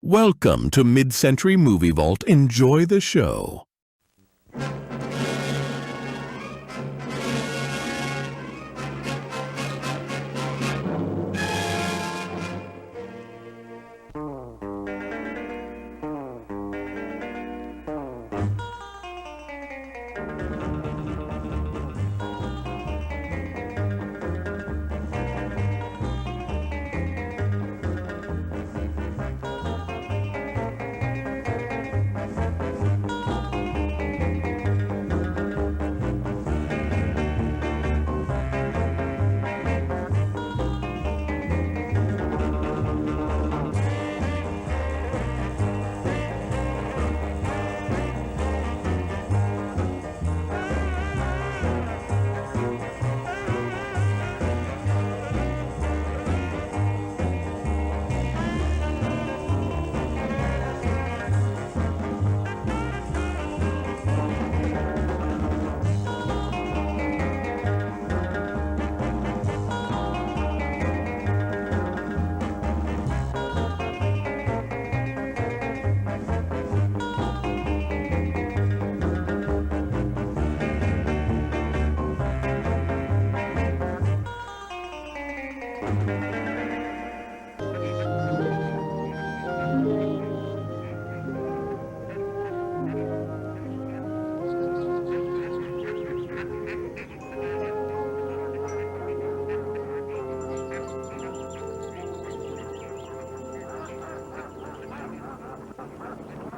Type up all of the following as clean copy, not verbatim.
Welcome to Mid-Century Movie Vault. Enjoy the show.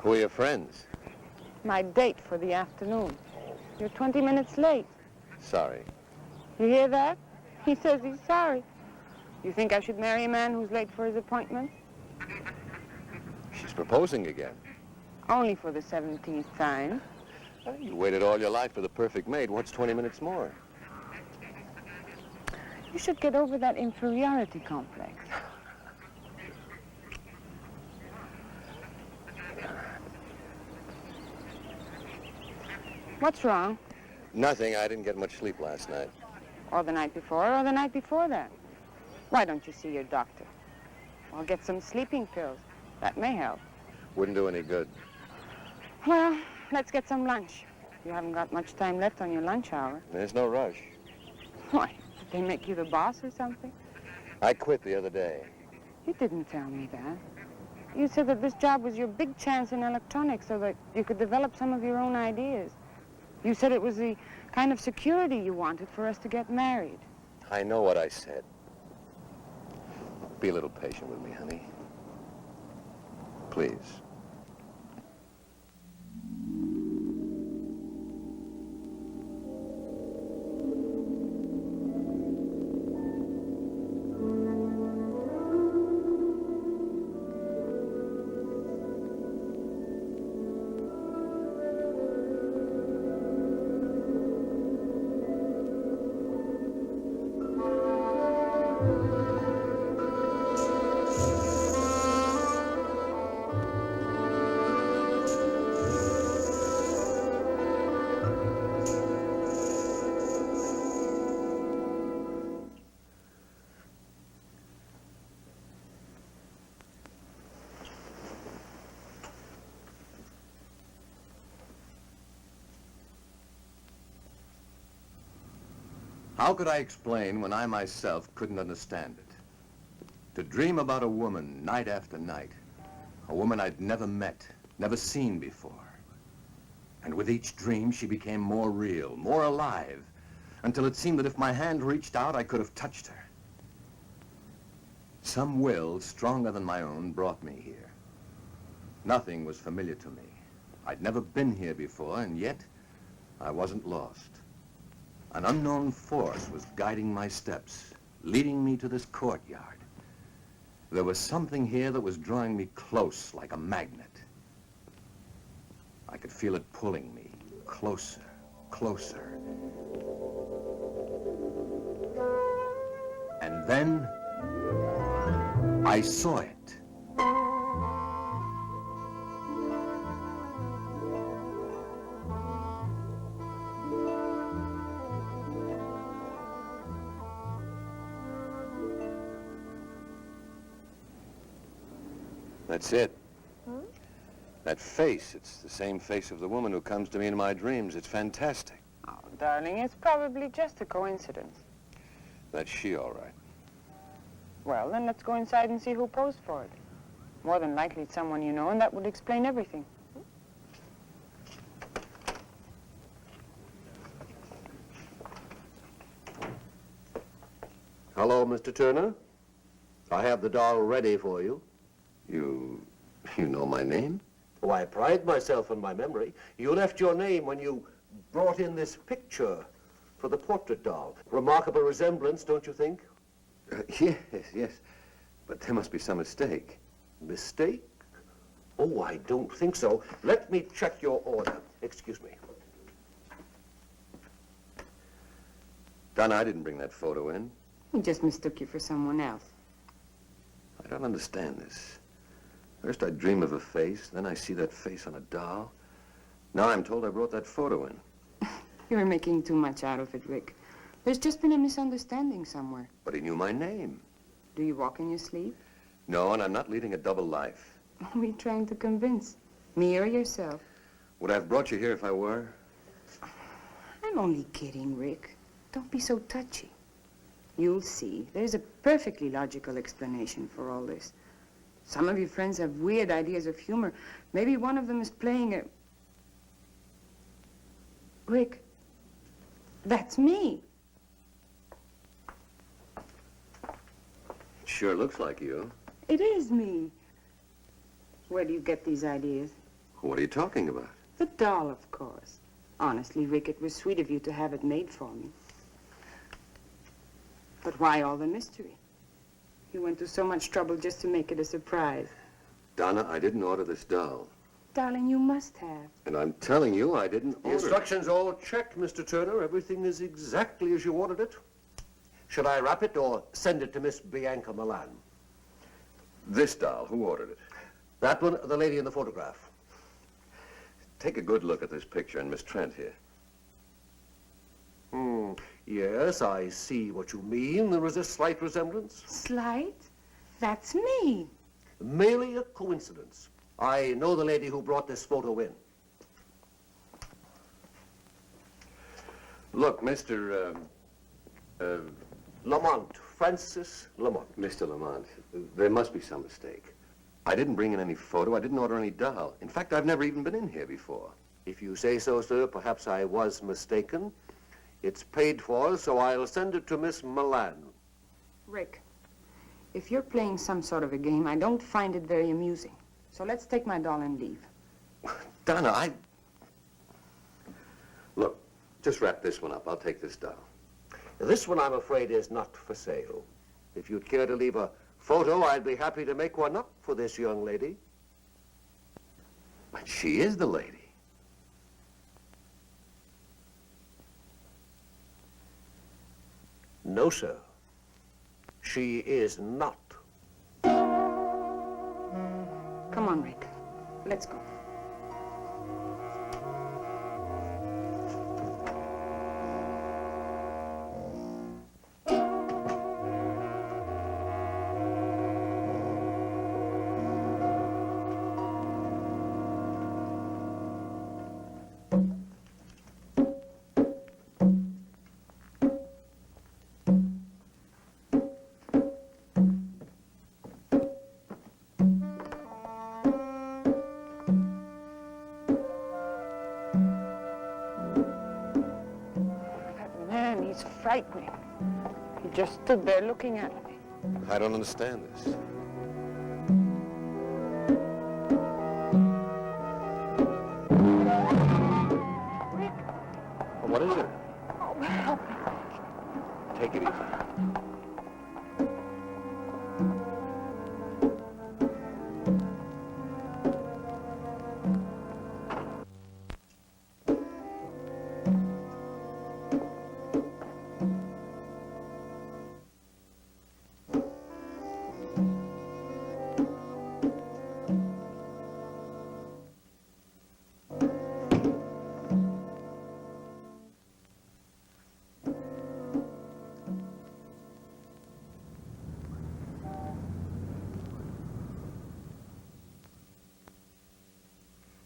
Who are your friends? My date for the afternoon. You're 20 minutes late. Sorry. You hear that? He says he's sorry. You think I should marry a man who's late for his appointment? She's proposing again. Only for the 17th time. You waited all your life for the perfect mate. What's 20 minutes more? You should get over that inferiority complex. What's wrong? Nothing. I didn't get much sleep last night. Or the night before, or the night before that. Why don't you see your doctor? Or get some sleeping pills. That may help. Wouldn't do any good. Well, let's get some lunch. You haven't got much time left on your lunch hour. There's no rush. Why? Did they make you the boss or something? I quit the other day. You didn't tell me that. You said that this job was your big chance in electronics so that you could develop some of your own ideas. You said it was the kind of security you wanted for us to get married. I know what I said. Be a little patient with me, honey. Please. How could I explain when I myself couldn't understand it? To dream about a woman night after night, a woman I'd never met, never seen before. And with each dream, she became more real, more alive, until it seemed that if my hand reached out, I could have touched her. Some will, stronger than my own, brought me here. Nothing was familiar to me. I'd never been here before, and yet I wasn't lost. An unknown force was guiding my steps, leading me to this courtyard. There was something here that was drawing me close like a magnet. I could feel it pulling me closer, closer. And then I saw it. That's it. That face, it's the same face of the woman who comes to me in my dreams. It's fantastic. Oh, darling, it's probably just a coincidence. That's she, all right. Well, then let's go inside and see who posed for it. More than likely it's someone you know, and that would explain everything. Hello, Mr. Turner. I have the doll ready for you. You know my name? Oh, I pride myself on my memory. You left your name when you brought in this picture for the portrait doll. Remarkable resemblance, don't you think? Yes, yes. But there must be some mistake. Mistake? Oh, I don't think so. Let me check your order. Excuse me. Donna, I didn't bring that photo in. He just mistook you for someone else. I don't understand this. First I dream of a face, then I see that face on a doll. Now I'm told I brought that photo in. You're making too much out of it, Rick. There's just been a misunderstanding somewhere. But he knew my name. Do you walk in your sleep? No, and I'm not leading a double life. Who are you trying to convince? Me or yourself? Would I have brought you here if I were? I'm only kidding, Rick. Don't be so touchy. You'll see. There's a perfectly logical explanation for all this. Some of your friends have weird ideas of humor. Maybe one of them is playing a... Rick, that's me. It sure looks like you. It is me. Where do you get these ideas? What are you talking about? The doll, of course. Honestly, Rick, it was sweet of you to have it made for me. But why all the mystery? You went to so much trouble just to make it a surprise. Donna, I didn't order this doll. Darling, you must have. And I'm telling you, I didn't The order it. instructions all checked, Mr. Turner. Everything is exactly as you ordered it. Should I wrap it or send it to Miss Bianca Milan? This doll, who ordered it? That one, the lady in the photograph. Take a good look at this picture and Miss Trent here. Yes, I see what you mean. There is a slight resemblance. Slight? That's me. Merely a coincidence. I know the lady who brought this photo in. Look, Mr. Lamont, Francis Lamont. Mr. Lamont, there must be some mistake. I didn't bring in any photo. I didn't order any doll. In fact, I've never even been in here before. If you say so, sir, perhaps I was mistaken. It's paid for, so I'll send it to Miss Milan. Rick, if you're playing some sort of a game, I don't find it very amusing. So let's take my doll and leave. Donna, Look, just wrap this one up. I'll take this doll. This one, I'm afraid, is not for sale. If you'd care to leave a photo, I'd be happy to make one up for this young lady. But she is the lady. No, sir. She is not. Come on, Rick. Let's go. He's frightening. He just stood there looking at me. I don't understand this. Rick! What is it? Oh, help me. Take it easy.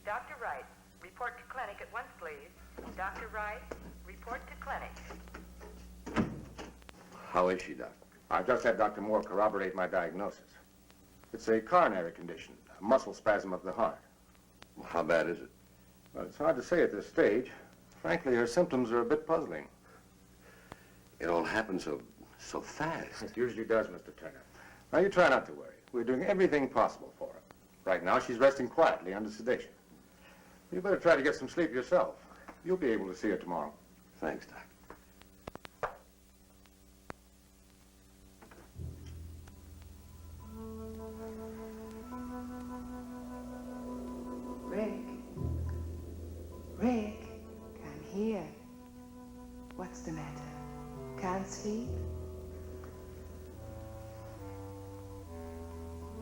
Dr. Wright, report to clinic at once, please. Dr. Wright, report to clinic. How is she, Doc? I've just had Dr. Moore corroborate my diagnosis. It's a coronary condition, a muscle spasm of the heart. How bad is it? Well, it's hard to say at this stage. Frankly, her symptoms are a bit puzzling. It all happened so fast. It usually does, Mr. Turner. Now, you try not to worry. We're doing everything possible for her. Right now, she's resting quietly under sedation. You better try to get some sleep yourself. You'll be able to see her tomorrow. Thanks, Doc. Rick? Rick? Come here. What's the matter? Can't sleep?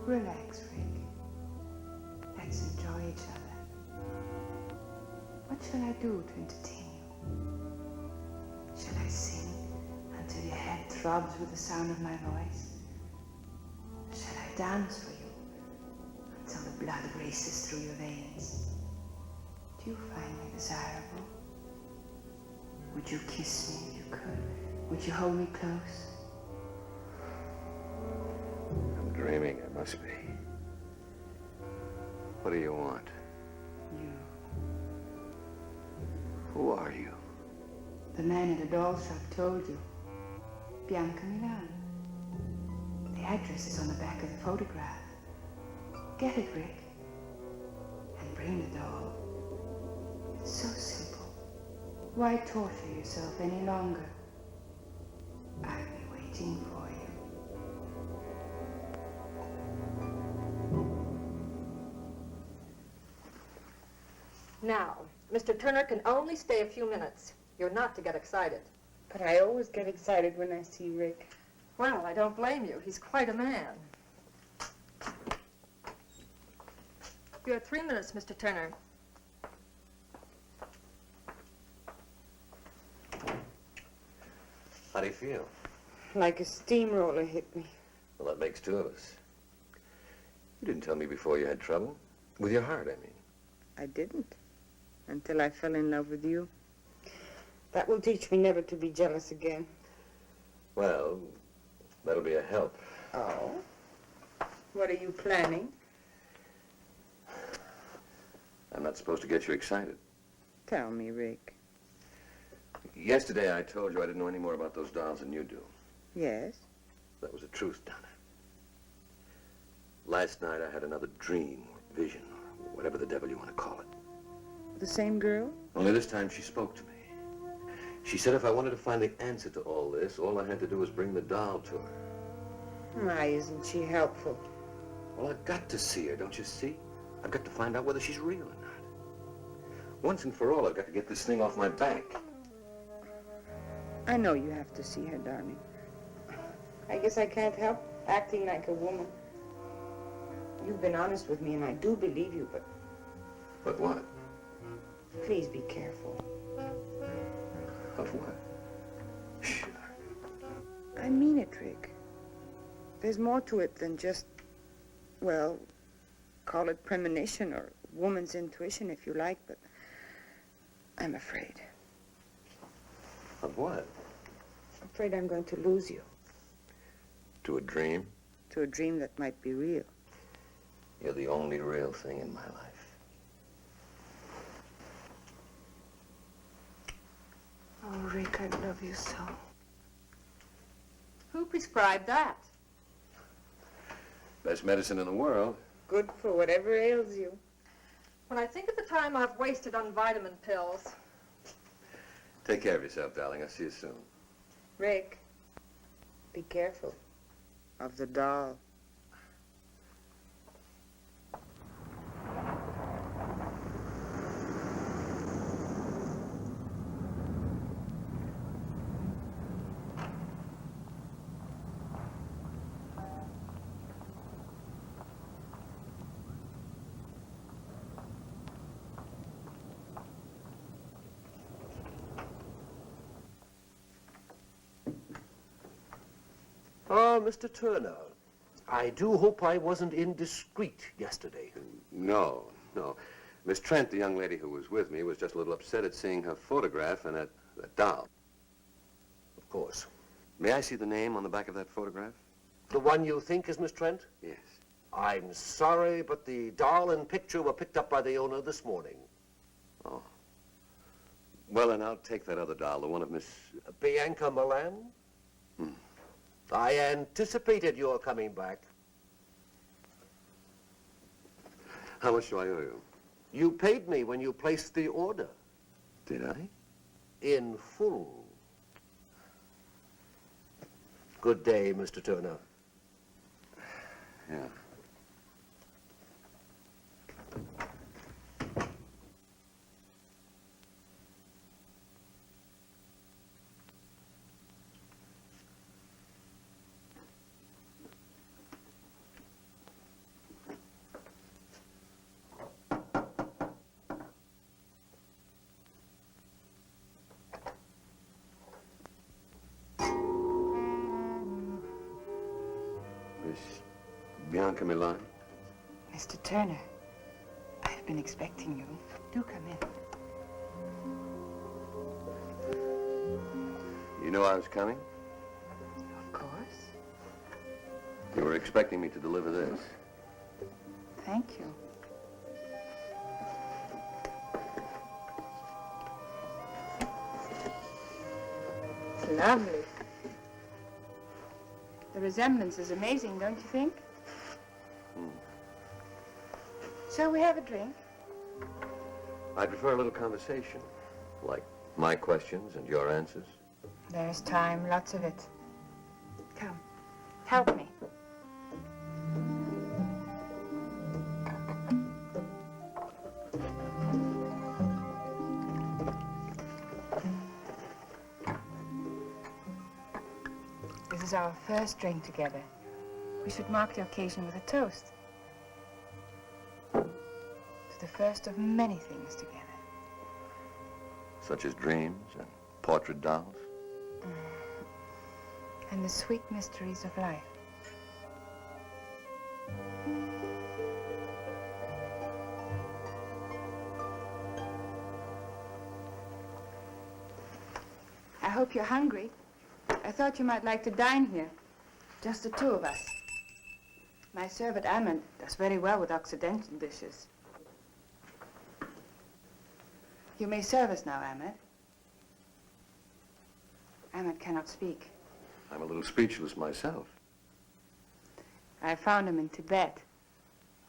Relax, Rick. Let's enjoy each other. What shall I do to entertain you? Shall I sing until your head throbs with the sound of my voice? Shall I dance for you until the blood races through your veins? Do you find me desirable? Would you kiss me if you could? Would you hold me close? I'm dreaming, I must be. What do you want? You. Who are you? The man at the doll shop told you. Bianca Milan. The address is on the back of the photograph. Get it, Rick. And bring the doll. It's so simple. Why torture yourself any longer? I'll be waiting for you. Now, Mr. Turner can only stay a few minutes. You're not to get excited. But I always get excited when I see Rick. Well, I don't blame you. He's quite a man. You have 3 minutes, Mr. Turner. How do you feel? Like a steamroller hit me. Well, that makes 2 of us. You didn't tell me before you had trouble. With your heart, I mean. I didn't. Until I fell in love with you. That will teach me never to be jealous again. Well, that'll be a help. Oh? What are you planning? I'm not supposed to get you excited. Tell me, Rick. Yesterday I told you I didn't know any more about those dolls than you do. Yes? That was the truth, Donna. Last night I had another dream, or vision, or whatever the devil you want to call it. The same girl? Only this time she spoke to me. She said if I wanted to find the answer to all this, all I had to do was bring the doll to her. Why isn't she helpful? Well, I've got to see her, don't you see? I've got to find out whether she's real or not. Once and for all, I've got to get this thing off my back. I know you have to see her, darling. I guess I can't help acting like a woman. You've been honest with me, and I do believe you, but But what? please be careful. Of what? Sure. I mean it, Rick. There's more to it than just, well, call it premonition or woman's intuition if you like, but I'm afraid. Of what? I'm afraid I'm going to lose you To a dream? to a dream that might be real. You're the only real thing in my life. Oh, Rick, I love you so. Who prescribed that? Best medicine in the world. Good for whatever ails you. When I think of the time I've wasted on vitamin pills. Take care of yourself, darling. I'll see you soon. Rick, be careful of the doll. Oh, Mr. Turner, I do hope I wasn't indiscreet yesterday. No. Miss Trent, the young lady who was with me, was just a little upset at seeing her photograph and that doll. Of course. May I see the name on the back of that photograph? The one you think is Miss Trent? Yes. I'm sorry, but the doll and picture were picked up by the owner this morning. Oh. Well, then I'll take that other doll, the one of Miss... Bianca Milan? I anticipated your coming back. How much do I owe you? You paid me when you placed the order. Did I? In full. Good day, Mr. Turner. Yeah. Miss Bianca Milan? Mr. Turner, I've been expecting you. Do come in. You know I was coming? Of course. You were expecting me to deliver this. Thank you. It's lovely. The resemblance is amazing, don't you think? Shall we have a drink? I prefer a little conversation, like my questions and your answers. There's time, lots of it. Come, help me. This is our first drink together. We should mark the occasion with a toast. To the first of many things together. Such as dreams and portrait dolls. And the sweet mysteries of life. I hope you're hungry. I thought you might like to dine here. Just the two of us. My servant Ahmed does very well with Occidental dishes. You may serve us now, Ahmed. Ahmed cannot speak. I'm a little speechless myself. I found him in Tibet.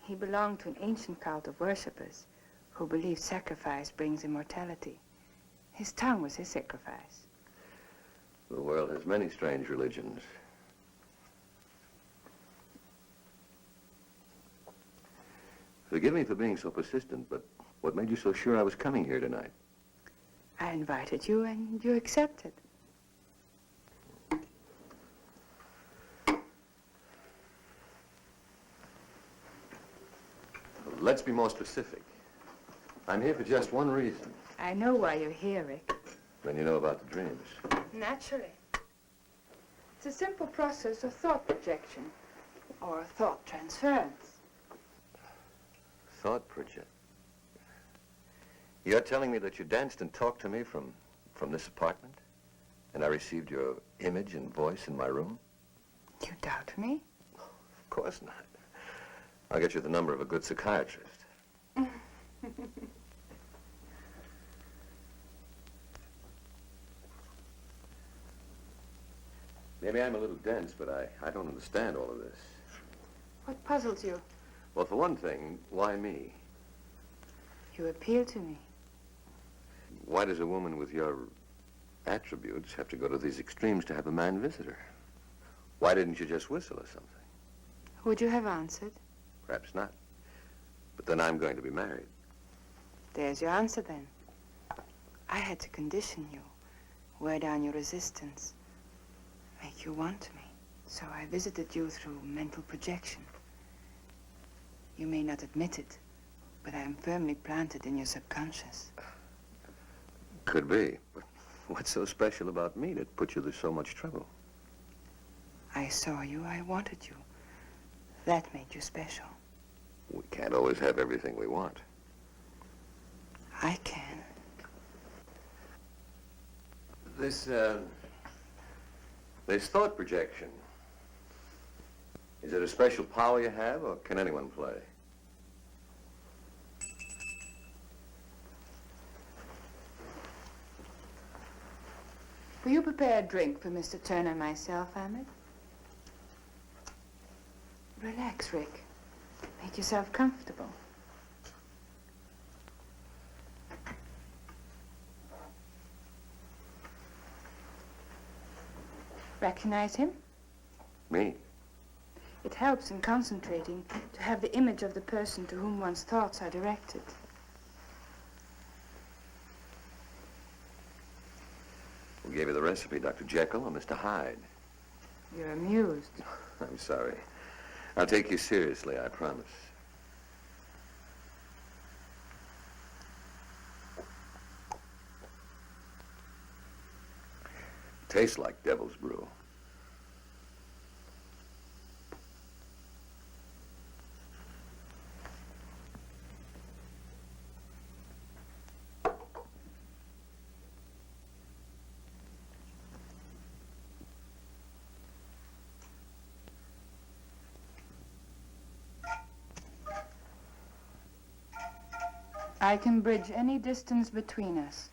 He belonged to an ancient cult of worshippers who believed sacrifice brings immortality. His tongue was his sacrifice. The world has many strange religions. Forgive me for being so persistent, but what made you so sure I was coming here tonight? I invited you and you accepted. Let's be more specific. I'm here for just one reason. I know why you're here, Rick. Then you know about the dreams. Naturally. It's a simple process of thought projection or thought transference. Thought project. You're telling me that you danced and talked to me from this apartment? And I received your image and voice in my room? You doubt me? Of course not. I'll get you the number of a good psychiatrist. Maybe I'm a little dense, but I don't understand all of this. What puzzles you? Well, for one thing, why me? You appeal to me. Why does a woman with your attributes have to go to these extremes to have a man visit her? Why didn't you just whistle or something? Would you have answered? Perhaps not. But then I'm going to be married. There's your answer then. I had to condition you, wear down your resistance, make you want me. So I visited you through mental projection. You may not admit it, but I am firmly planted in your subconscious. Could be. But what's so special about me that put you to so much trouble? I saw you, I wanted you. That made you special. We can't always have everything we want. I can. This thought projection, is it a special power you have, or can anyone play? Will you prepare a drink for Mr. Turner and myself, Ahmed? Relax, Rick. Make yourself comfortable. Recognize him? Me? It helps in concentrating to have the image of the person to whom one's thoughts are directed. Who gave you the recipe, Dr. Jekyll or Mr. Hyde? You're amused. I'm sorry. I'll take you seriously, I promise. Tastes like devil's brew. I can bridge any distance between us,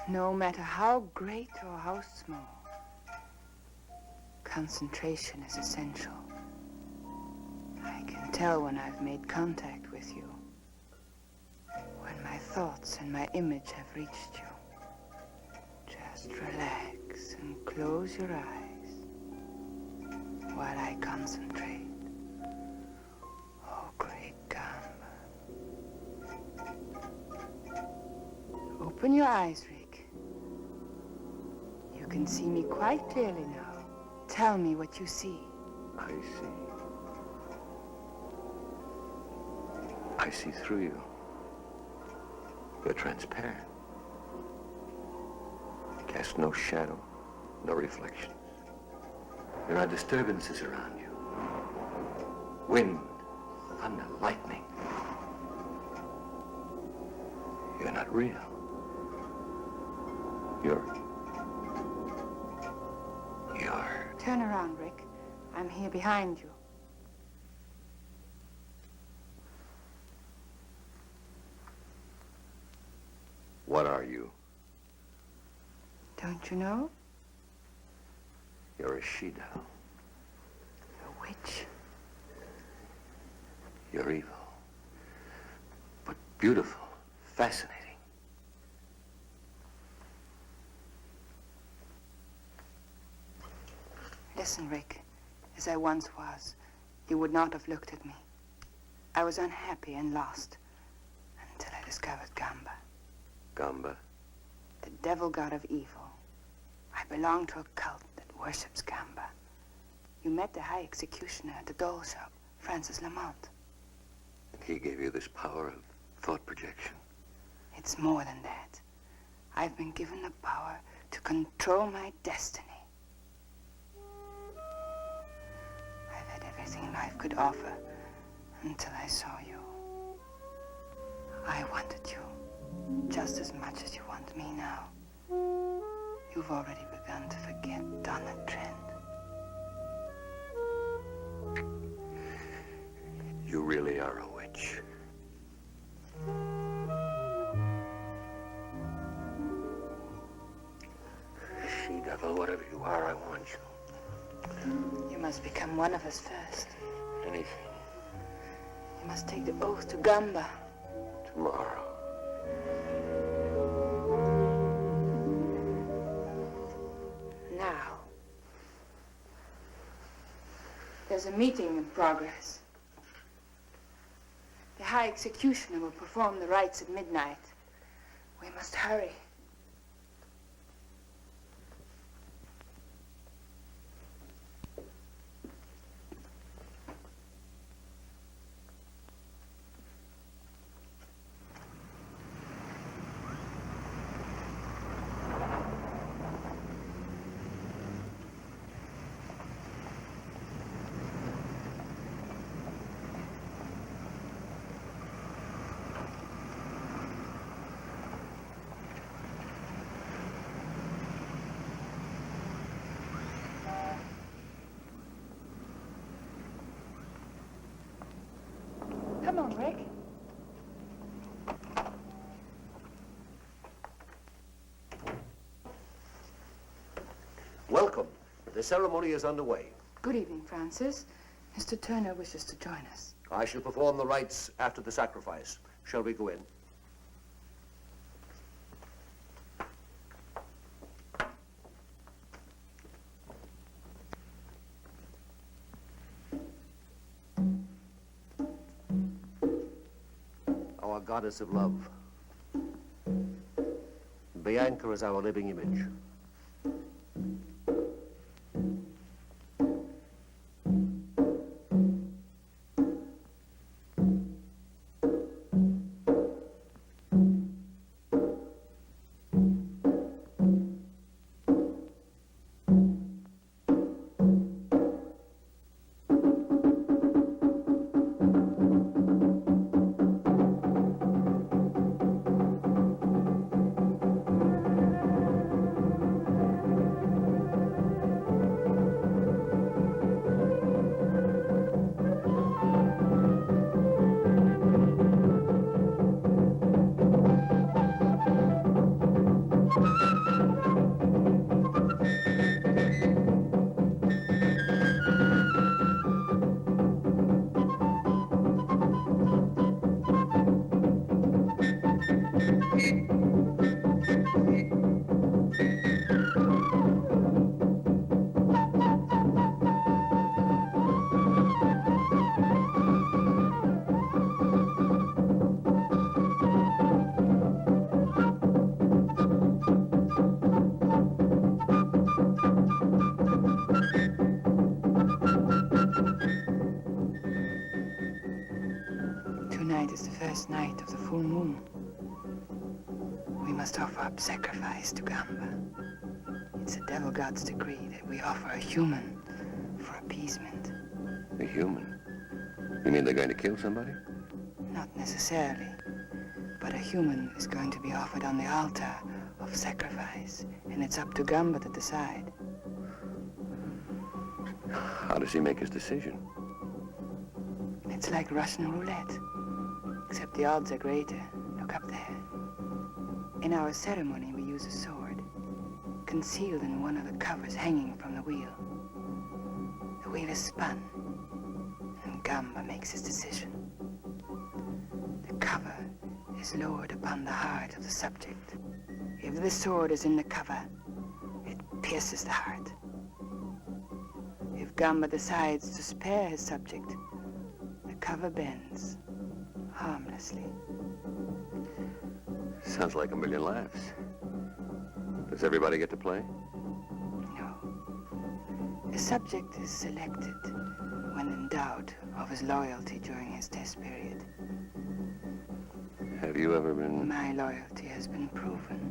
no matter how great or how small. Concentration is essential. I can tell when I've made contact with you, when my thoughts and my image have reached you. Just relax and close your eyes while I concentrate. Oh, great Gamba. Open your eyes, Rick. You can see me quite clearly now. Tell me what you see. I see. I see through you. You're transparent. You cast no shadow, no reflections. There are disturbances around you. Wind, thunder, lightning. You're not real. You're... Turn around, Rick. I'm here behind you. What are you? Don't you know? You're a she-doll. A witch. You're evil. But beautiful, fascinating. Listen, Rick. As I once was, you would not have looked at me. I was unhappy and lost until I discovered Gamba. Gamba? The devil god of evil. I belong to a cult that worships Gamba. You met the high executioner at the doll shop, Francis Lamont. And he gave you this power of thought projection. It's more than that. I've been given the power to control my destiny. I've had everything life could offer until I saw you. I wanted you just as much as you want me now. You've already begun to forget Donna Trent. You really are a witch. She-devil, whatever you are, I want you. You must become one of us first. Anything. You must take the oath to Gamba. Tomorrow. Now. There's a meeting in progress. The High Executioner will perform the rites at midnight. We must hurry. Come on, Rick. Welcome. The ceremony is underway. Good evening, Francis. Mr. Turner wishes to join us. I shall perform the rites after the sacrifice. Shall we go in? Our goddess of love. Bianca is our living image. Tonight is the first night of the full moon. We must offer up sacrifice to Gamba. It's the devil god's decree that we offer a human for appeasement. A human? You mean they're going to kill somebody? Not necessarily, but a human is going to be offered on the altar of sacrifice, and it's up to Gamba to decide. How does he make his decision? It's like Russian roulette, except the odds are greater. Look up there. In our ceremony, we use a sword, concealed in one of the covers hanging from the wheel. The wheel is spun, and Gamba makes his decision. The cover is lowered upon the heart of the subject. If the sword is in the cover, it pierces the heart. If Gamba decides to spare his subject, the cover bends harmlessly. Sounds like a million laughs. Does everybody get to play? No. The subject is selected when in doubt of his loyalty during his test period. Have you ever been... My loyalty has been proven.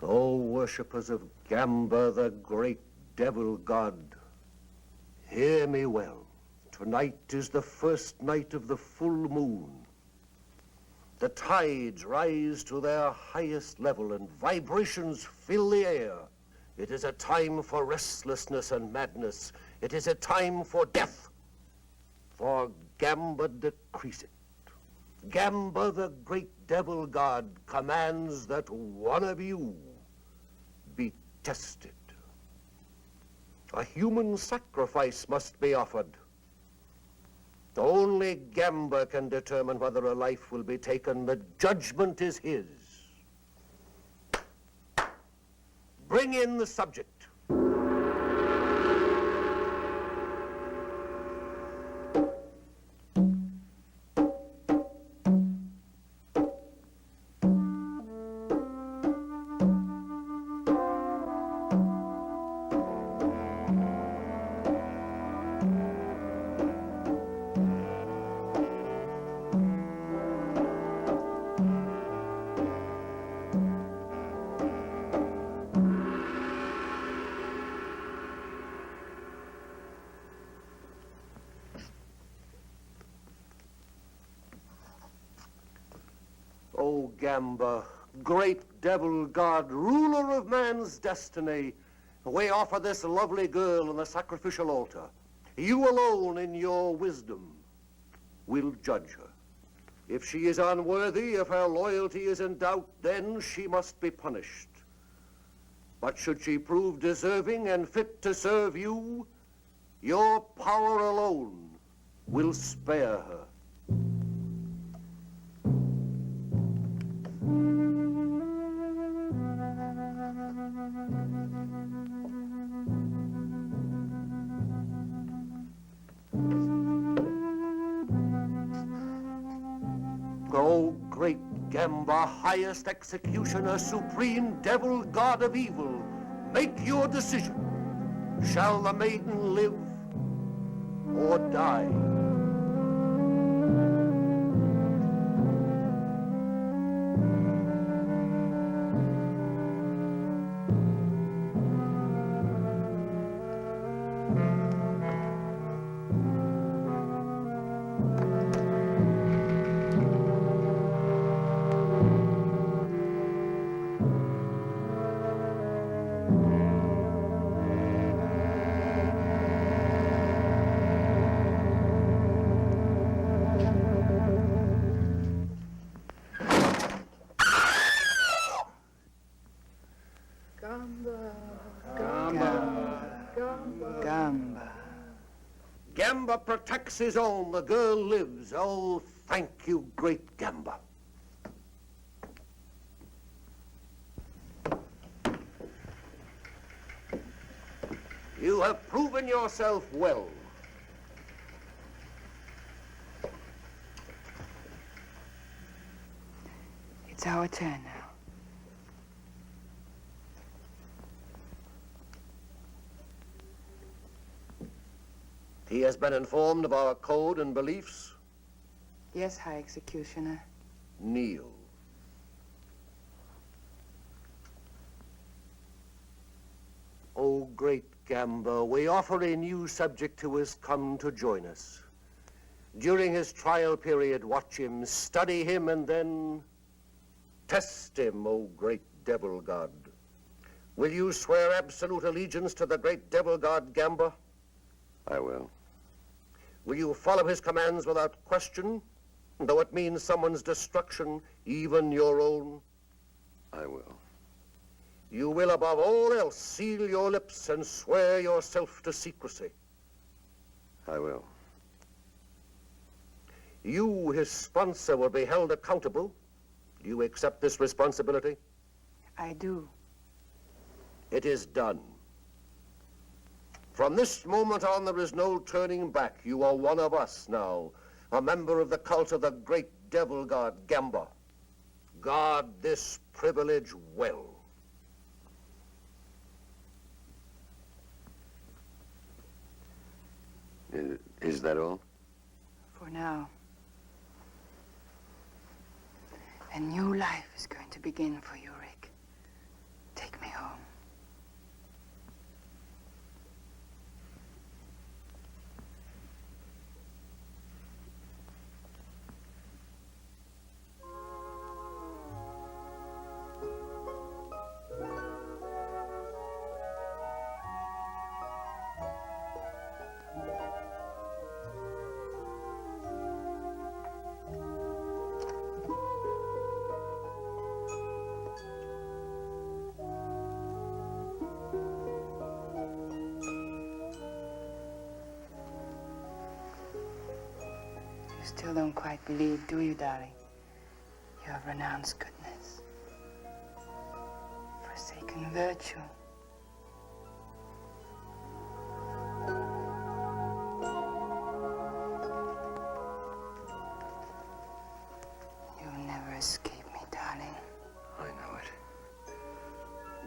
O worshippers of Gamba, the great devil god, hear me well. Tonight is the first night of the full moon. The tides rise to their highest level and vibrations fill the air. It is a time for restlessness and madness. It is a time for death. For Gamba decrees it. Gamba, the great devil god, commands that one of you be tested. A human sacrifice must be offered. Only Gamba can determine whether a life will be taken. The judgment is his. Bring in the subject. Gamba, great devil god, ruler of man's destiny, we offer this lovely girl on the sacrificial altar. You alone in your wisdom will judge her. If she is unworthy, if her loyalty is in doubt, then she must be punished. But should she prove deserving and fit to serve you, your power alone will spare her. O great Gamba, highest executioner, supreme devil, god of evil, make your decision. Shall the maiden live or die? Gamba. Gamba protects his own. The girl lives. Oh, thank you, great Gamba. You have proven yourself well. It's our turn now. He has been informed of our code and beliefs. Yes, High Executioner. Kneel. O great Gamba, we offer a new subject who has come to join us. During his trial period, watch him, study him, and then test him, O great devil god. Will you swear absolute allegiance to the great devil god Gamba? I will. Will you follow his commands without question, though it means someone's destruction, even your own? I will. You will, above all else, seal your lips and swear yourself to secrecy. I will. You, his sponsor, will be held accountable. Do you accept this responsibility? I do. It is done. From this moment on, there is no turning back. You are one of us now, a member of the cult of the great devil god Gamba. Guard this privilege well. Is that all? For now. A new life is going to begin for you, Rick. Take me home. You still don't quite believe, do you, darling? You have renounced goodness, forsaken virtue. You'll never escape me, darling. I know it.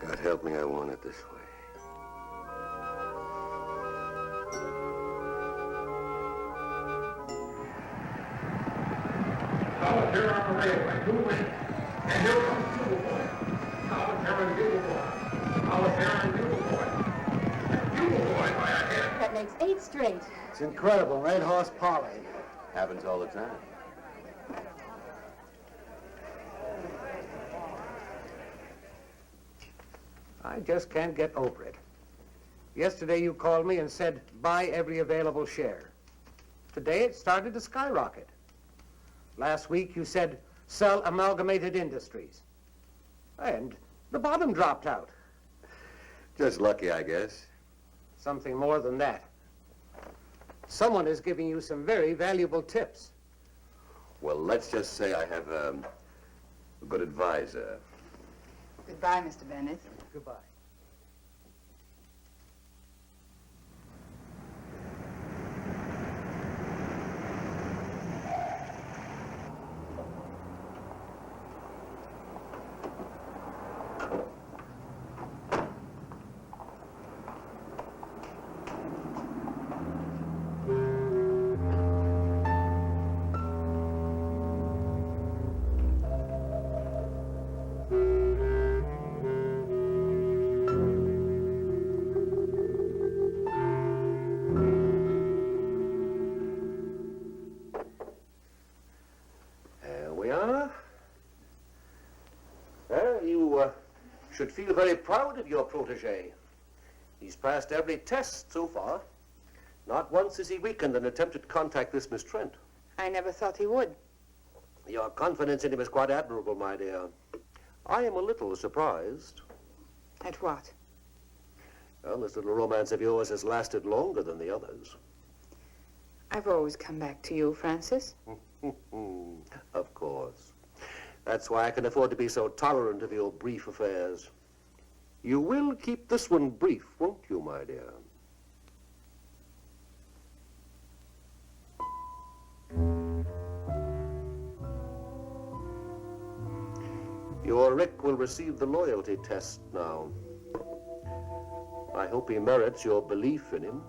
God help me, I want it this way. I was here on the railway, 2 weeks, and here comes Bugle Boy. I was here in Bugle Boy. I was here in Bugle Boy. Bugle Boy by a head. That makes 8 straight. It's incredible, Red Horse Polly. Happens all the time. I just can't get over it. Yesterday you called me and said, buy every available share. Today it started to skyrocket. Last week you said, sell Amalgamated Industries. And the bottom dropped out. Just lucky, I guess. Something more than that. Someone is giving you some very valuable tips. Well, let's just say I have a good advisor. Goodbye, Mr. Bennett. Goodbye. Should feel very proud of your protege. He's passed every test so far. Not once has he weakened in attempted to contact this Miss Trent. I never thought he would. Your confidence in him is quite admirable, my dear. I am a little surprised. At what? Well, this little romance of yours has lasted longer than the others. I've always come back to you, Francis. Of course. That's why I can afford to be so tolerant of your brief affairs. You will keep this one brief, won't you, my dear? Your Rick will receive the loyalty test now. I hope he merits your belief in him.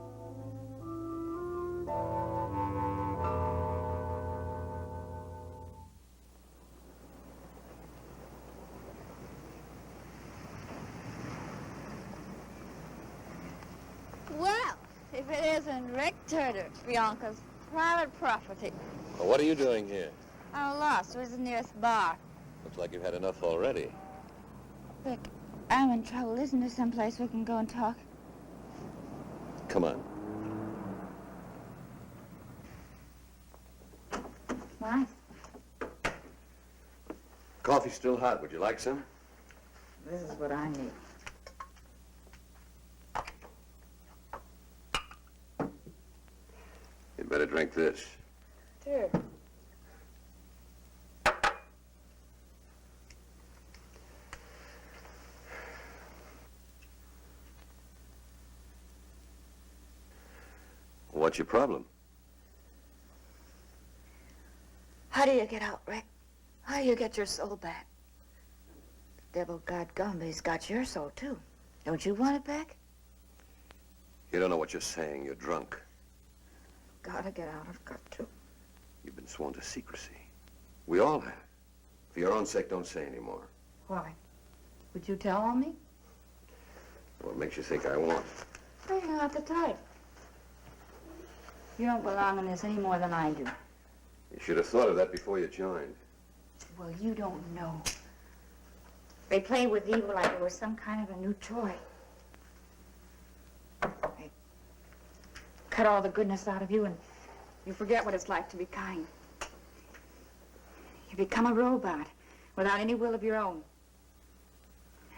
Well, if it isn't Rick Turner, Bianca's private property. Well, what are you doing here? I'm lost. Where's the nearest bar? Looks like you've had enough already. Rick, I'm in trouble. Isn't there some place we can go and talk? Come on. Nice. Coffee's still hot. Would you like some? This is what I need. You'd better drink this. Sure. What's your problem? How do you get out, Rick? How do you get your soul back? The devil god Gamba's got your soul, too. Don't you want it back? You don't know what you're saying. You're drunk. Gotta get out. I've got to. You've been sworn to secrecy. We all have. For your own sake, don't say any more. Why? Would you tell on me? What makes you think I won't? You're not the type. You don't belong in this any more than I do. You should have thought of that before you joined. Well, you don't know. They play with evil like it was some kind of a new toy. They cut all the goodness out of you and you forget what it's like to be kind. You become a robot without any will of your own.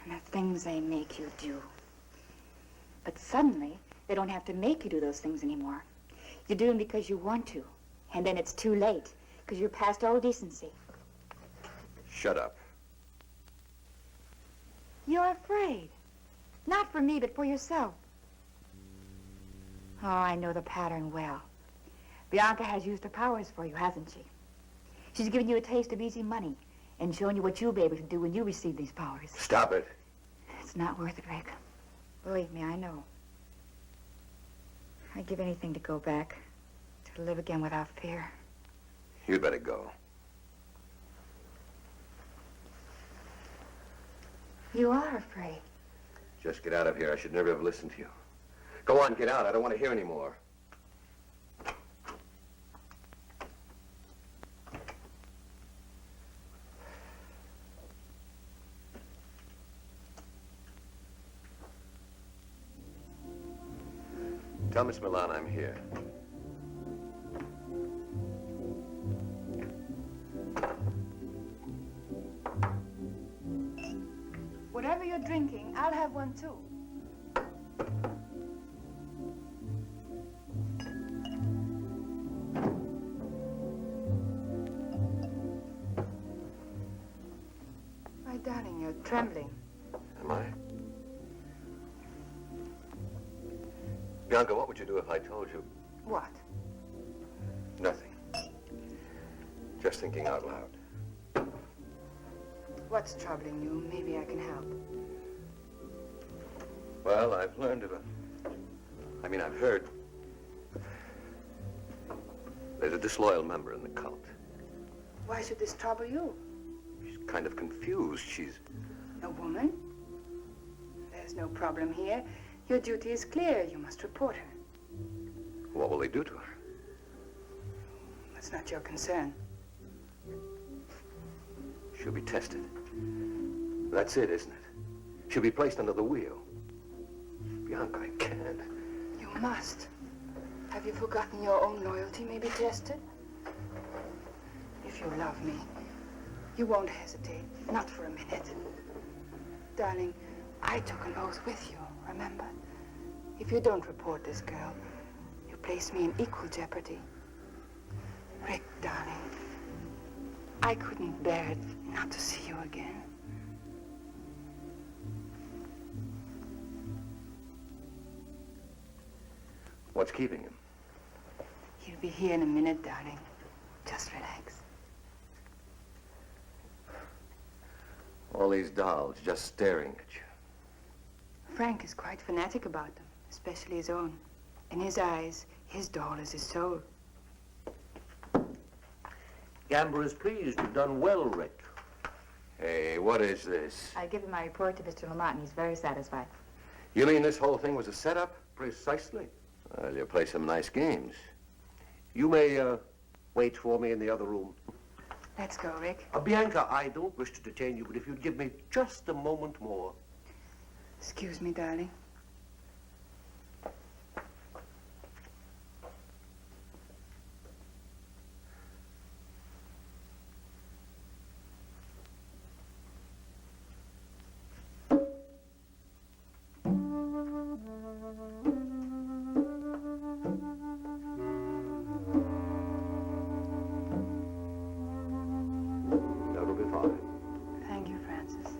And the things they make you do. But suddenly, they don't have to make you do those things anymore. You do them because you want to. And then it's too late, because you're past all decency. Shut up. You're afraid. Not for me, but for yourself. Oh, I know the pattern well. Bianca has used her powers for you, hasn't she? She's given you a taste of easy money and shown you what you'll be able to do when you receive these powers. Stop it. It's not worth it, Rick. Believe me, I know. I'd give anything to go back, to live again without fear. You'd better go. You are afraid. Just get out of here. I should never have listened to you. Go on, get out. I don't want to hear any more. Tell Miss Milan I'm here. Whatever you're drinking, I'll have one too. My darling, you're trembling. Am I? Bianca, what would you do if I told you? What? Nothing. Just thinking out loud. What's troubling you? Maybe I can help. Well, I've learned of I've heard there's a disloyal member in the cult. Why should this trouble you? She's kind of confused. She's... A woman? There's no problem here. Your duty is clear. You must report her. What will they do to her? That's not your concern. She'll be tested. That's it, isn't it? She'll be placed under the wheel. Bianca, I can't. You must. Have you forgotten your own loyalty may be tested? If you love me, you won't hesitate. Not for a minute. Darling, I took an oath with you, remember? If you don't report this girl, you place me in equal jeopardy. Rick, darling, I couldn't bear it not to see you again. What's keeping him? He'll be here in a minute, darling. Just relax. All these dolls just staring at you. Frank is quite fanatic about them, especially his own. In his eyes, his doll is his soul. Gamba is pleased. You've done well, Rick. Hey, what is this? I give him my report to Mr. Lamont, and he's very satisfied. You mean this whole thing was a setup? Precisely. Well, you play some nice games. You may wait for me in the other room. Let's go, Rick. Bianca, I don't wish to detain you, but if you'd give me just a moment more. Excuse me, darling. That'll be fine. Thank you, Francis.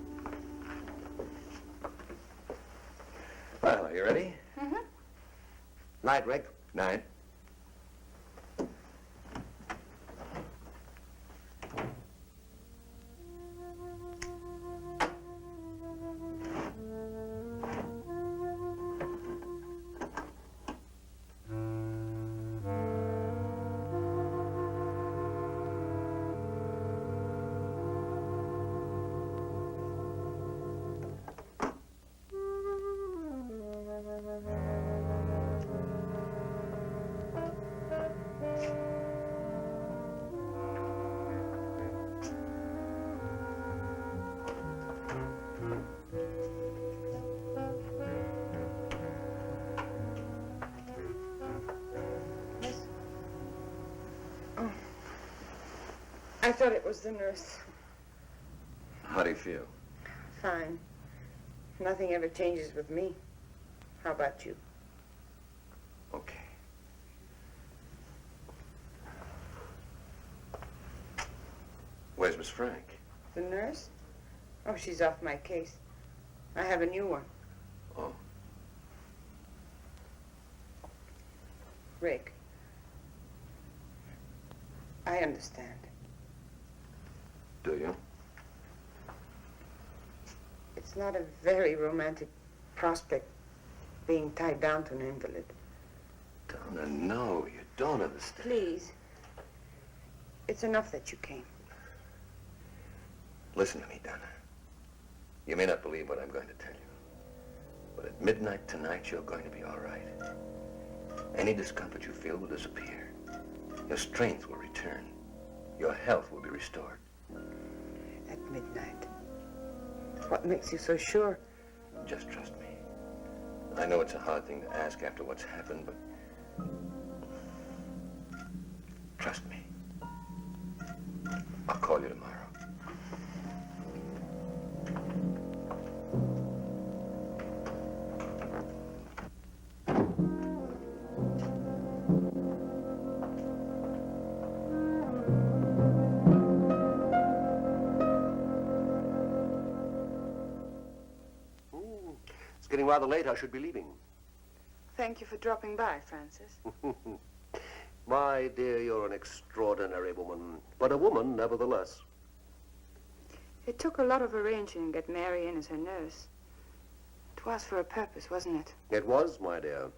Well, are you ready? Night, Rick. Night. I thought it was the nurse. How do you feel? Fine. Nothing ever changes with me. How about you? Okay. Where's Miss Frank? The nurse? Oh, she's off my case. I have a new one. Oh. Rick. I understand. Do you? It's not a very romantic prospect being tied down to an invalid. Donna, no, you don't understand. Please. It's enough that you came. Listen to me, Donna. You may not believe what I'm going to tell you, but at midnight tonight, you're going to be all right. Any discomfort you feel will disappear. Your strength will return. Your health will be restored. At midnight. What makes you so sure? Just trust me. I know it's a hard thing to ask after what's happened, but trust me. I'll call you tomorrow. It's getting rather late. I should be leaving. Thank you for dropping by, Francis. My dear, you're an extraordinary woman, but a woman nevertheless. It took a lot of arranging to get Mary in as her nurse. It was for a purpose, wasn't it? It was, my dear.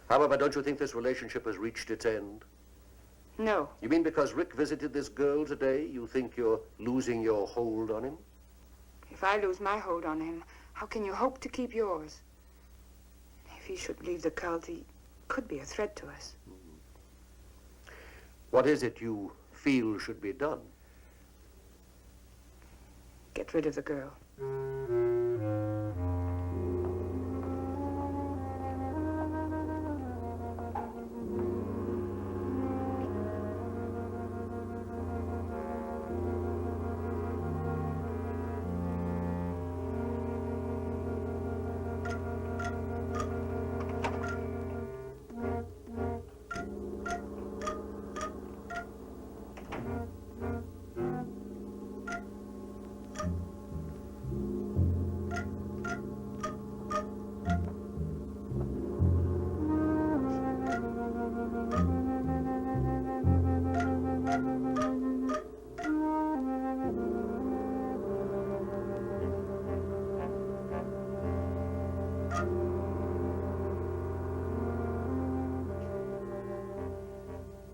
However, don't you think this relationship has reached its end? No. You mean because Rick visited this girl today, you think you're losing your hold on him? If I lose my hold on him, how can you hope to keep yours? If he should leave the cult, he could be a threat to us. What is it you feel should be done? Get rid of the girl.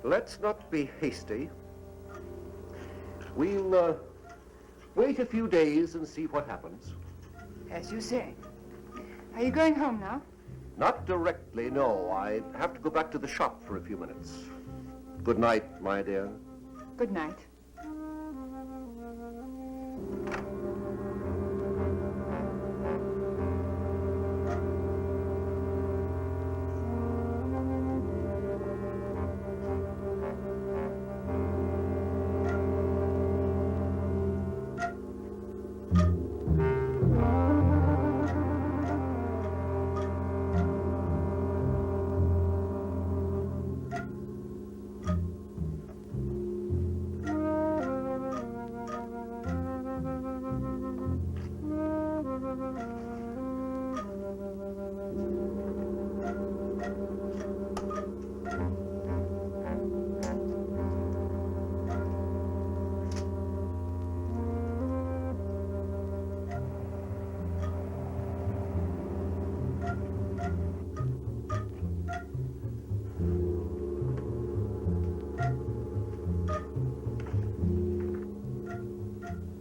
Let's not be hasty. We'll wait a few days and see what happens. As you say. Are you going home now? Not directly, no. I have to go back to the shop for a few minutes. Good night, my dear. Good night.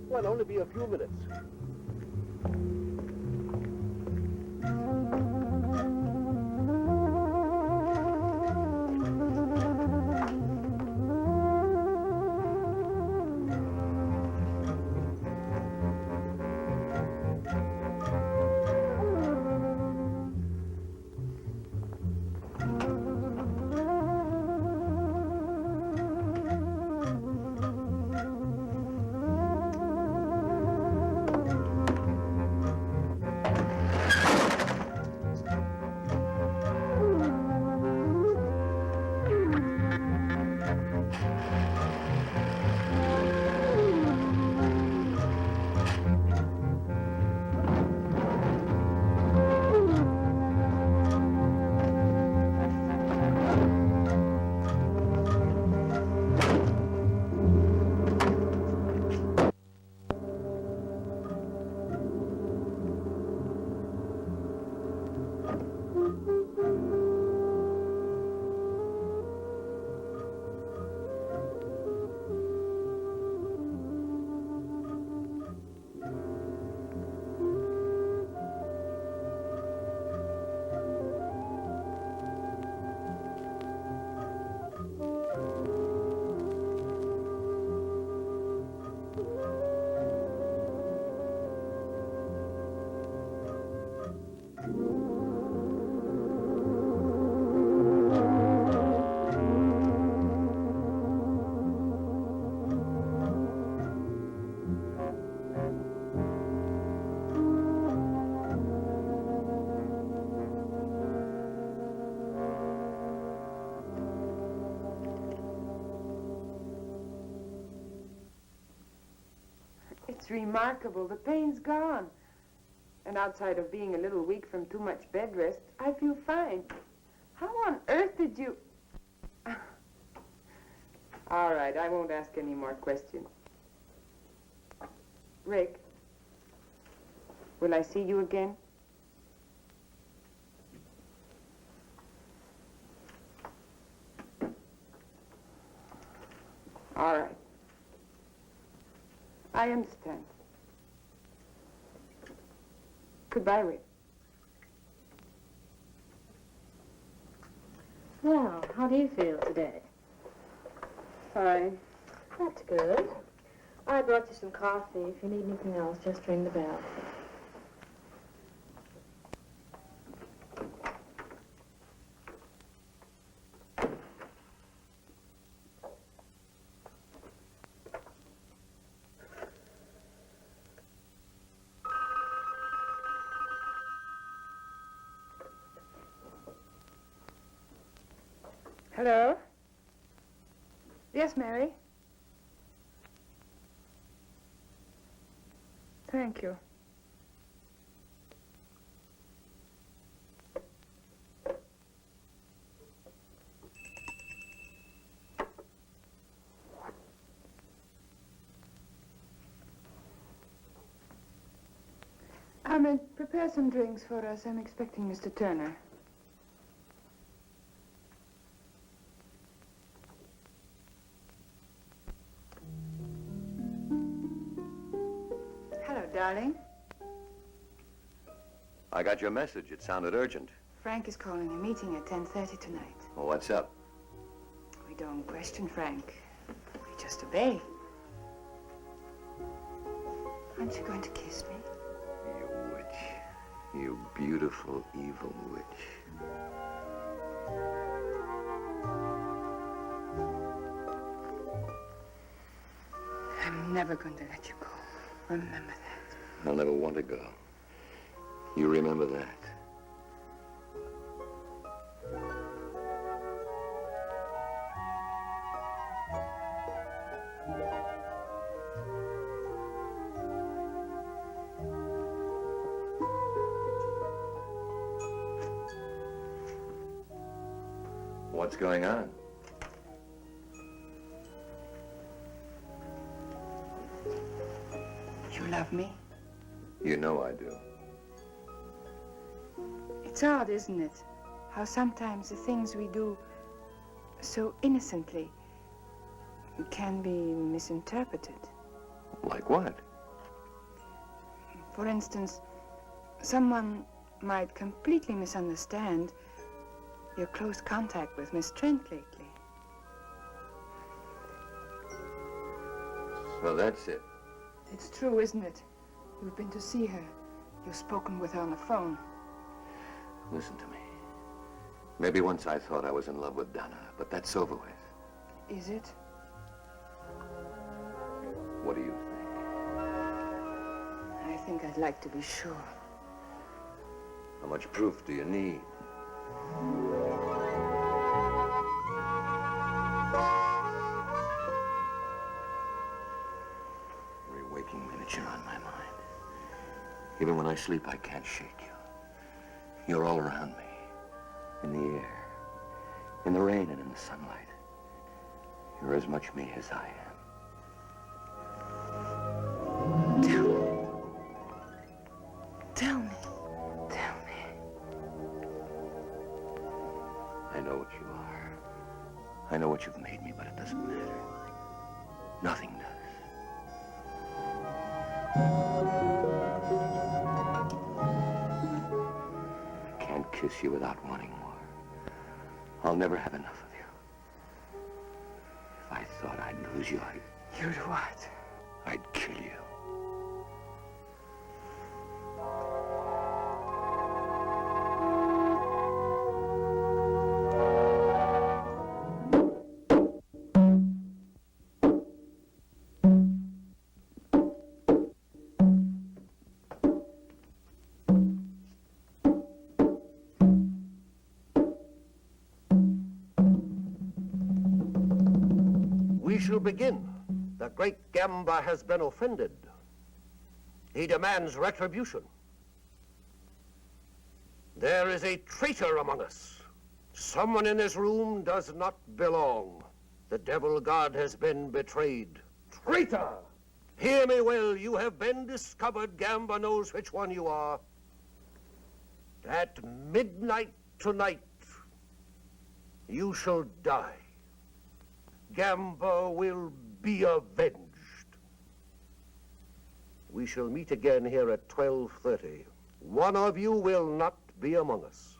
Well, only be a few minutes. remarkable. The pain's gone. And outside of being a little weak from too much bed rest, I feel fine. How on earth did you... All right, I won't ask any more questions. Rick, will I see you again? All right. I understand. Goodbye, Rick. Well, how do you feel today? Fine. That's good. I brought you some coffee. If you need anything else, just ring the bell. Hello? Yes, Mary? Thank you. Prepare some drinks for us. I'm expecting Mr. Turner. Hello, darling. I got your message. It sounded urgent. Frank is calling a meeting at 10:30 tonight. Well, what's up? We don't question Frank. We just obey. Aren't you going to kiss me? You witch. You beautiful, evil witch. I'm never going to let you go. Remember that. I'll never want to go. You remember that. What's going on? You love me? You know I do. It's odd, isn't it? How sometimes the things we do so innocently can be misinterpreted. Like what? For instance, someone might completely misunderstand your close contact with Miss Trent lately. So that's it. It's true, isn't it? You've been to see her. You've spoken with her on the phone. Listen to me. Maybe once I thought I was in love with Donna, but that's over with. Is it? What do you think? I think I'd like to be sure. How much proof do you need? Every waking minute you're on my mind. Even when I sleep, I can't shake you. You're all around me. In the air. In the rain and in the sunlight. You're as much me as I am. Tell me. Tell me. I know what you are. I know what you've made me, but it doesn't matter. Nothing does. I can't kiss you without wanting more. I'll never have enough of you. If I thought I'd lose you, You'd what? I'd kill you. We shall begin. The great Gamba has been offended. He demands retribution. There is a traitor among us. Someone in this room does not belong. The devil god has been betrayed. Traitor! Hear me well, you have been discovered. Gamba knows which one you are. At midnight tonight, you shall die. Gamba will be avenged. We shall meet again here at 12:30. One of you will not be among us.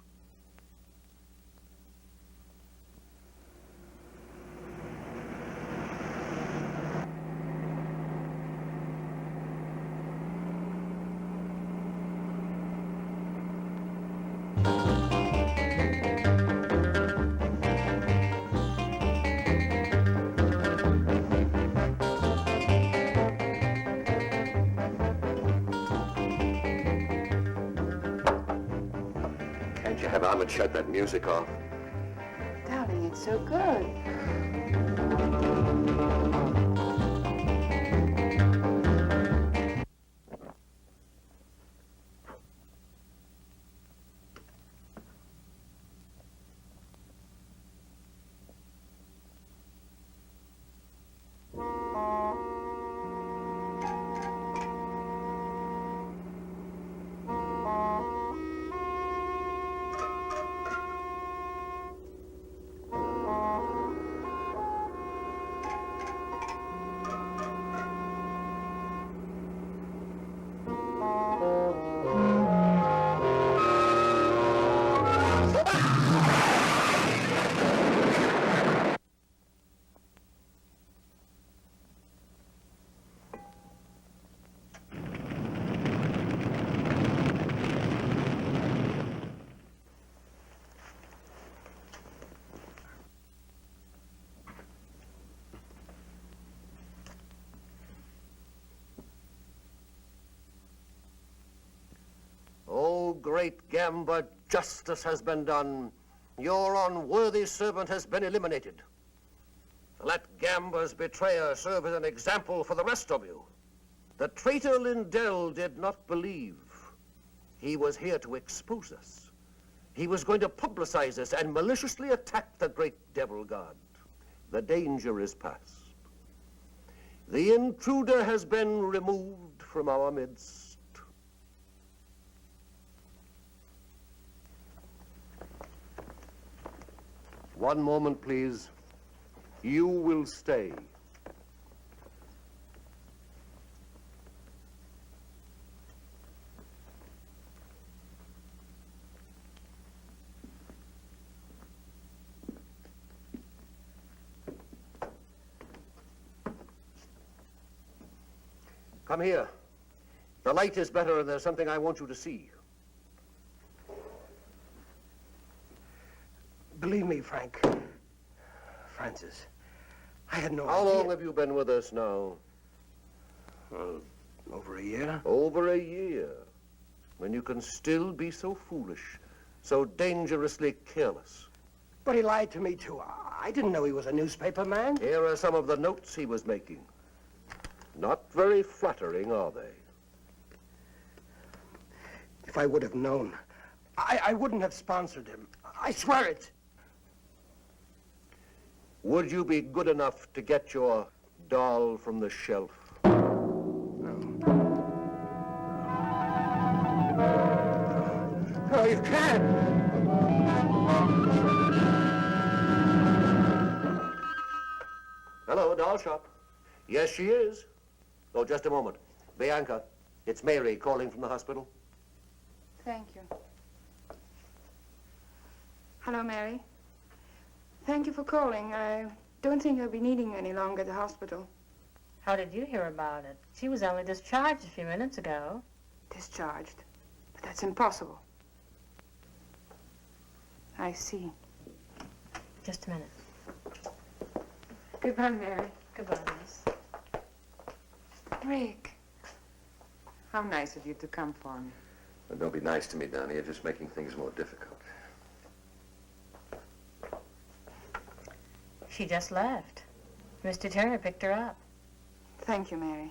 Can't you have Ahmed shut that music off? Darling, it's so good. O great Gamba, justice has been done. Your unworthy servant has been eliminated. Let Gamba's betrayer serve as an example for the rest of you. The traitor Lindell did not believe. He was here to expose us. He was going to publicize us and maliciously attack the great devil god. The danger is past. The intruder has been removed from our midst. One moment, please. You will stay. Come here. The light is better and there's something I want you to see. Believe me, Francis, I had no How idea. long have you been with us now? Over a year. Over a year. When you can still be so foolish, so dangerously careless. But he lied to me, too. I didn't know he was a newspaper man. Here are some of the notes he was making. Not very flattering, are they? If I would have known, I wouldn't have sponsored him. I swear it. Would you be good enough to get your doll from the shelf? No, you can't. Hello, doll shop. Yes, she is. Oh, just a moment. Bianca, it's Mary calling from the hospital. Thank you. Hello, Mary. Thank you for calling. I don't think I'll be needing you any longer at the hospital. How did you hear about it? She was only discharged a few minutes ago. Discharged? But that's impossible. I see. Just a minute. Goodbye, Mary. Goodbye, Miss. Rick, how nice of you to come for me. Well, don't be nice to me, Donnie. You're just making things more difficult. She just left. Mr. Turner picked her up. Thank you, Mary.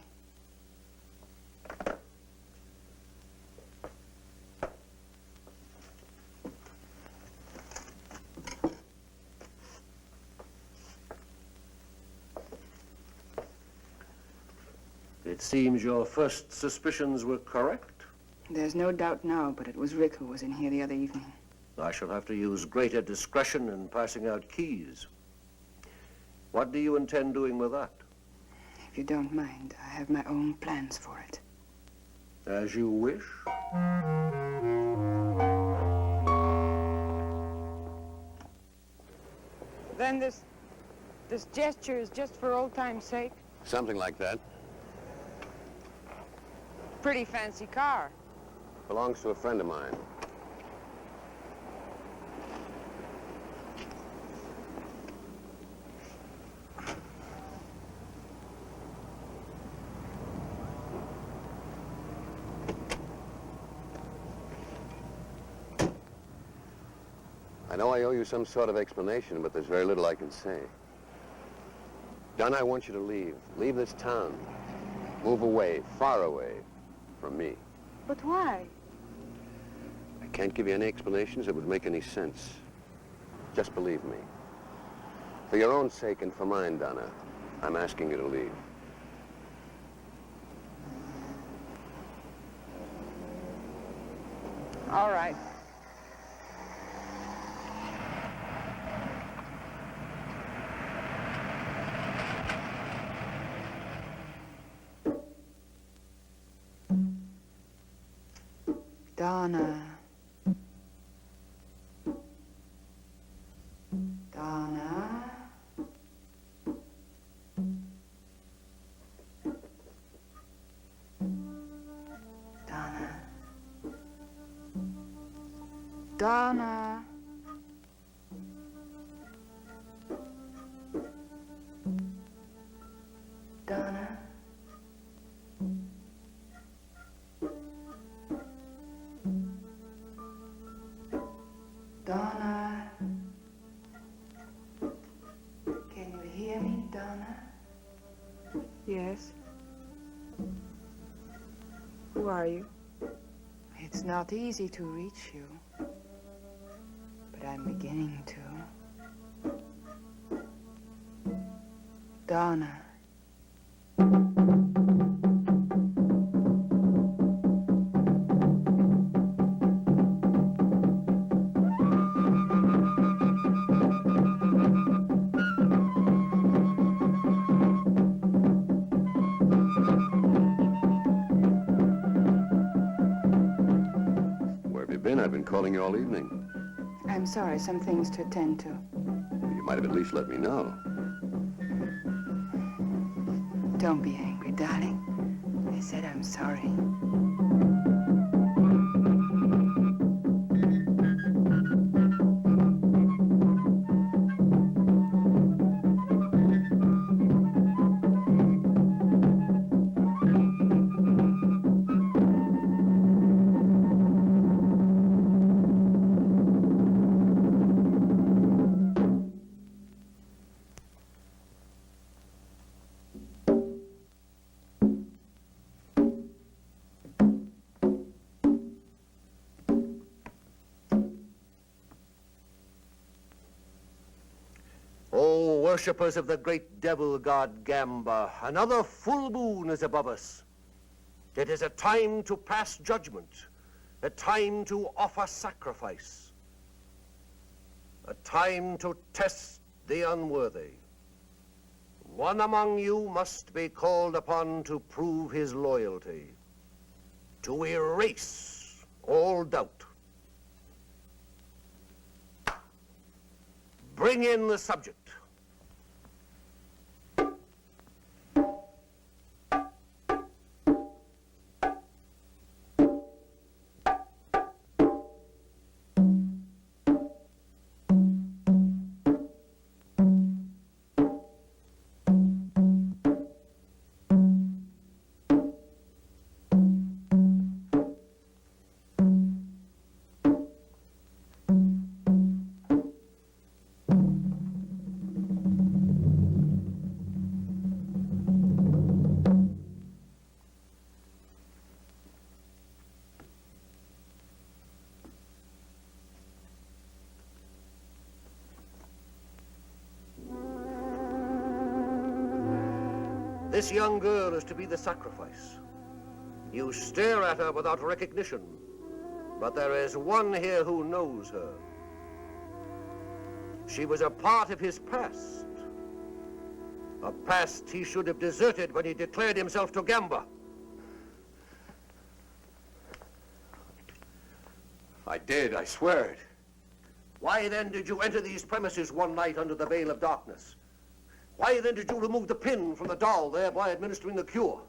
It seems your first suspicions were correct. There's no doubt now, but it was Rick who was in here the other evening. I shall have to use greater discretion in passing out keys. What do you intend doing with that? If you don't mind, I have my own plans for it. As you wish. Then this gesture is just for old time's sake? Something like that. Pretty fancy car. Belongs to a friend of mine. I know I owe you some sort of explanation, but there's very little I can say. Donna, I want you to leave. Leave this town. Move away, far away from me. But why? I can't give you any explanations that would make any sense. Just believe me. For your own sake and for mine, Donna, I'm asking you to leave. All right. Donna. Donna. Donna. Donna. Donna. Donna. Can you hear me, Donna? Yes. Who are you? It's not easy to reach you, but I'm beginning to. Donna. Where have you been? I've been calling you all evening. I'm sorry, some things to attend to. You might have at least let me know. Don't be angry, darling. I said I'm sorry. O worshippers of the great devil god Gamba, another full moon is above us. It is a time to pass judgment, a time to offer sacrifice, a time to test the unworthy. One among you must be called upon to prove his loyalty, to erase all doubt. Bring in the subject. This young girl is to be the sacrifice. You stare at her without recognition, but there is one here who knows her. She was a part of his past. A past he should have deserted when he declared himself to Gamba. I did, I swear it. Why then did you enter these premises one night under the veil of darkness? Why then did you remove the pin from the doll, thereby administering the cure?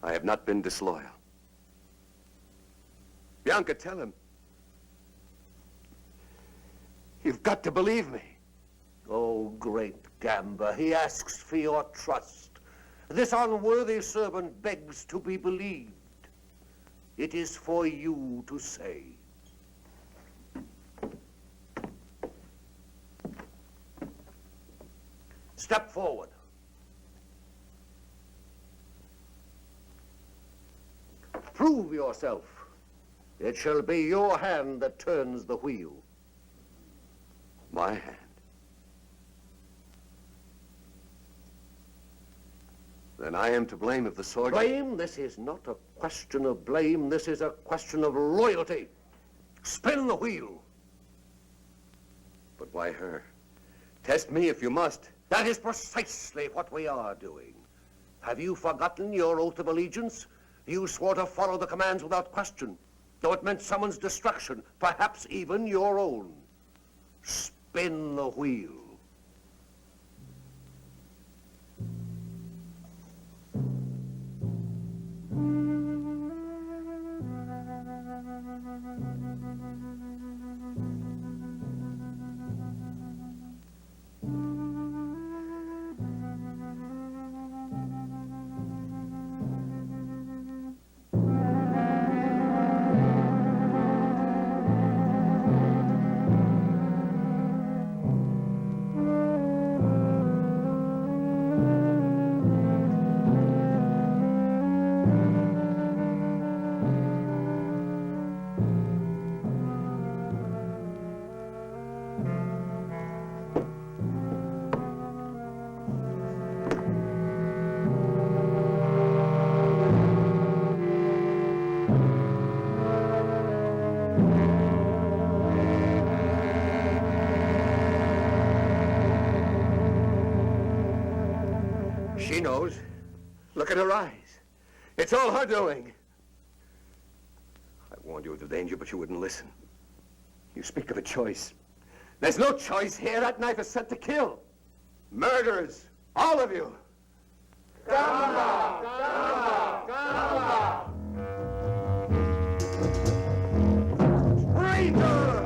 I have not been disloyal. Bianca, tell him. You've got to believe me. Oh, great Gamba, he asks for your trust. This unworthy servant begs to be believed. It is for you to say. Step forward. Prove yourself. It shall be your hand that turns the wheel. My hand. Then I am to blame if the sword... Blame? This is not a question of blame. This is a question of loyalty. Spin the wheel. But why her? Test me if you must. That is precisely what we are doing. Have you forgotten your oath of allegiance? You swore to follow the commands without question, though it meant someone's destruction, perhaps even your own. Spin the wheel. She knows. Look at her eyes. It's all her doing. I warned you of the danger, but you wouldn't listen. You speak of a choice. There's no choice here. That knife is set to kill. Murderers. All of you. Gamba! Gamba! Gamba! Traitor!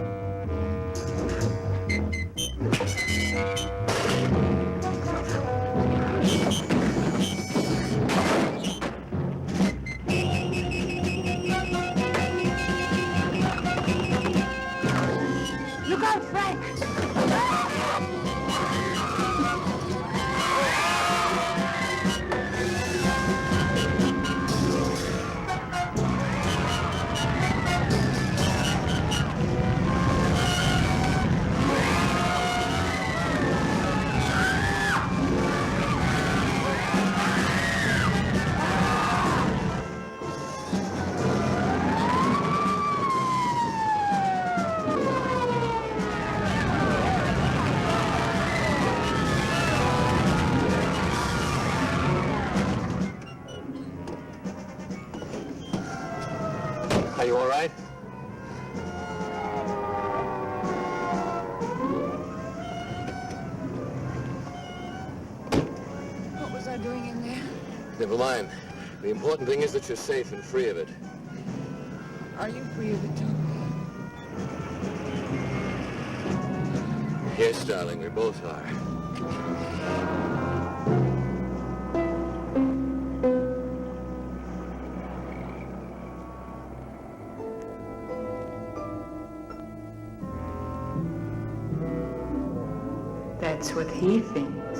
Look out, Frank! Are you all right? What was I doing in there? Never mind. The important thing is that you're safe and free of it. Are you free of it, too? Yes, darling, we both are. That's what he thinks.